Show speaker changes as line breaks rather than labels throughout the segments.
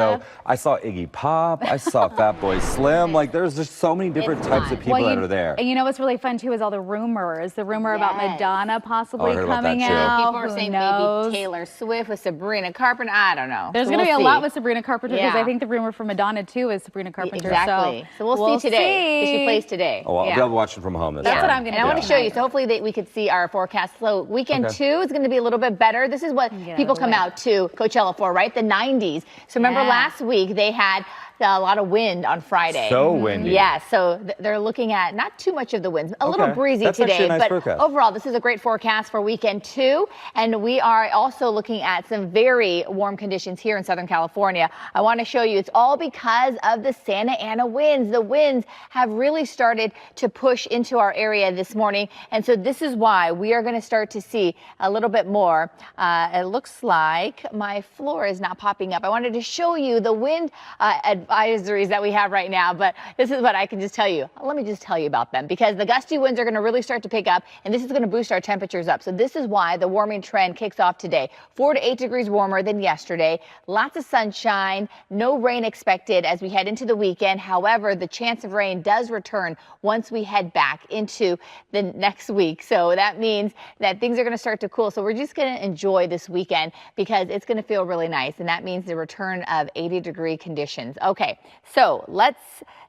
So I saw Iggy Pop, I saw Fatboy Slim. Like, there's just so many different types of people that are there.
And you know what's really fun too is all the rumors. The rumor about Madonna possibly coming out.
People are saying maybe Taylor Swift with Sabrina Carpenter. I don't know.
There's going to be a lot with Sabrina Carpenter because I think the rumor for Madonna too is Sabrina Carpenter.
Exactly. So we'll see today. She plays today.
Oh, I'll be able to watch it from home.
That's what I'm going to do.
And I want to show you. So hopefully we could see our forecast. So weekend 2 is going to be a little bit better. This is what people come out to Coachella for, right? The 90s. So remember last week they had a lot of wind on Friday.
So windy.
Yeah, so they're looking at not too much of the winds, a little breezy today,
nice
but
forecast.
Overall, this is a great forecast for weekend 2. And we are also looking at some very warm conditions here in Southern California. I want to show you it's all because of the Santa Ana winds. The winds have really started to push into our area this morning. And so this is why we are going to start to see a little bit more. It looks like my floor is not popping up. I wanted to show you the wind advisories that we have right now, but this is what I can just tell you. Let me just tell you about them because the gusty winds are going to really start to pick up and this is going to boost our temperatures up. So this is why the warming trend kicks off today. 4 to 8 degrees warmer than yesterday. Lots of sunshine, no rain expected as we head into the weekend. However, the chance of rain does return once we head back into the next week. So that means that things are going to start to cool. So we're just going to enjoy this weekend because it's going to feel really nice. And that means the return of 80-degree conditions. Okay, so let's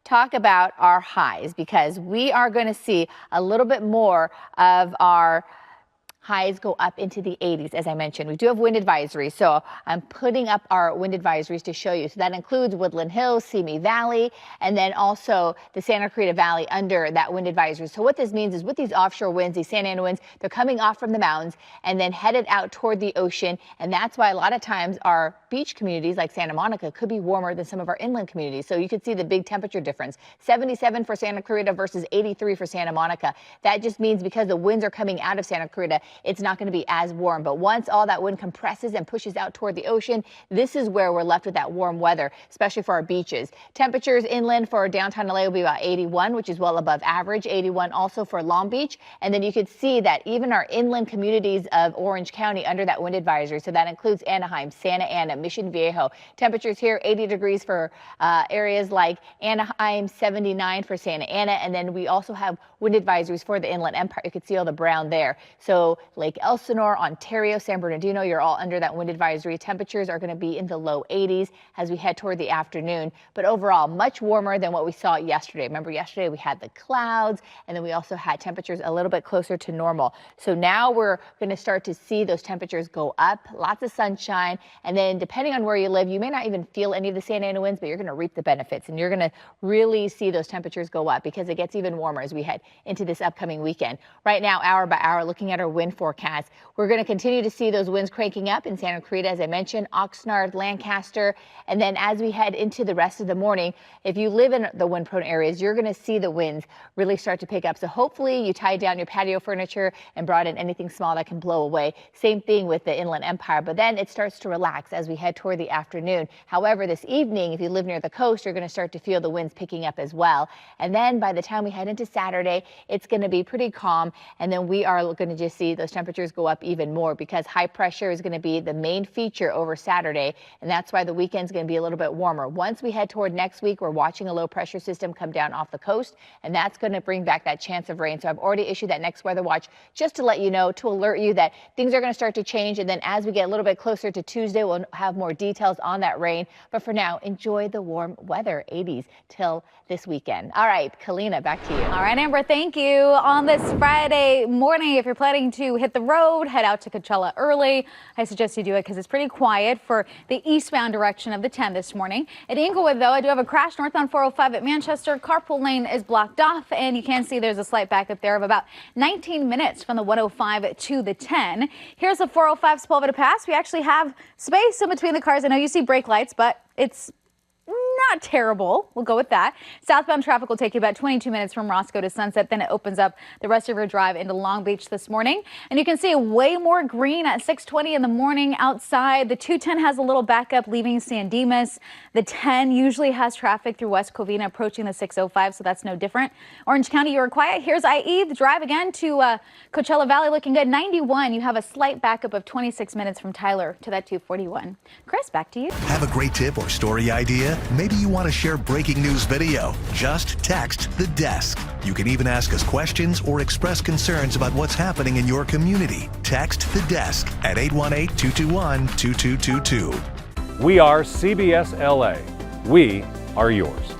talk about our highs because we are going to see a little bit more of our highs go up into the 80s, as I mentioned. We do have wind advisories, so I'm putting up our wind advisories to show you. So that includes Woodland Hills, Simi Valley, and then also the Santa Clarita Valley under that wind advisory. So what this means is with these offshore winds, these Santa Ana winds, they're coming off from the mountains and then headed out toward the ocean. And that's why a lot of times our beach communities like Santa Monica could be warmer than some of our inland communities. So you can see the big temperature difference. 77 for Santa Clarita versus 83 for Santa Monica. That just means because the winds are coming out of Santa Clarita, it's not going to be as warm. But once all that wind compresses and pushes out toward the ocean, this is where we're left with that warm weather, especially for our beaches. Temperatures inland for downtown LA will be about 81, which is well above average. 81 also for Long Beach. And then you can see that even our inland communities of Orange County under that wind advisory. So that includes Anaheim, Santa Ana, Mission Viejo. Temperatures here 80 degrees for areas like Anaheim, 79 for Santa Ana. And then we also have wind advisories for the Inland Empire. You can see all the brown there. So Lake Elsinore, Ontario, San Bernardino, you're all under that wind advisory. Temperatures are going to be in the low 80s as we head toward the afternoon. But overall, much warmer than what we saw yesterday. Remember, yesterday we had the clouds, and then we also had temperatures a little bit closer to normal. So now we're going to start to see those temperatures go up. Lots of sunshine. And then depending on where you live, you may not even feel any of the Santa Ana winds, but you're going to reap the benefits. And you're going to really see those temperatures go up because it gets even warmer as we head into this upcoming weekend. Right now, hour by hour, looking at our wind forecast, we're going to continue to see those winds cranking up in Santa Clarita, as I mentioned, Oxnard, Lancaster. And then as we head into the rest of the morning, if you live in the wind-prone areas, you're going to see the winds really start to pick up. So hopefully you tied down your patio furniture and brought in anything small that can blow away. Same thing with the Inland Empire, but then it starts to relax as we head toward the afternoon. However, this evening, if you live near the coast, you're going to start to feel the winds picking up as well. And then by the time we head into Saturday, it's going to be pretty calm. And then we are going to just see those temperatures go up even more because high pressure is going to be the main feature over Saturday. And that's why the weekend's going to be a little bit warmer. Once we head toward next week, we're watching a low pressure system come down off the coast, and that's going to bring back that chance of rain. So I've already issued that next weather watch just to let you know, to alert you that things are going to start to change. And then as we get a little bit closer to Tuesday, we'll have more details on that rain. But for now, enjoy the warm weather, 80s till this weekend. All right, Kalyna, back to you.
All right, Amber, thank you. On this Friday morning, if you're planning to hit the road, head out to Coachella early. I suggest you do it because it's pretty quiet for the eastbound direction of the 10 this morning. At Inglewood, though, I do have a crash northbound 405 at Manchester. Carpool lane is blocked off, and you can see there's a slight backup there of about 19 minutes from the 105 to the 10. Here's the 405 Sepulveda Pass. We actually have space in between the cars. I know you see brake lights, but it's not terrible. We'll go with that. Southbound traffic will take you about 22 minutes from Roscoe to Sunset. Then it opens up the rest of your drive into Long Beach this morning. And you can see way more green at 6:20 in the morning outside. The 210 has a little backup leaving San Dimas. The 10 usually has traffic through West Covina approaching the 605, so that's no different. Orange County, you're quiet. Here's IE. The drive again to Coachella Valley looking good. 91. You have a slight backup of 26 minutes from Tyler to that 241. Chris, back to you.
Have a great tip or story idea? Maybe you want to share breaking news video. Just text The Desk. You can even ask us questions or express concerns about what's happening in your community. Text The Desk at 818-221-2222.
We are CBS LA. We are yours.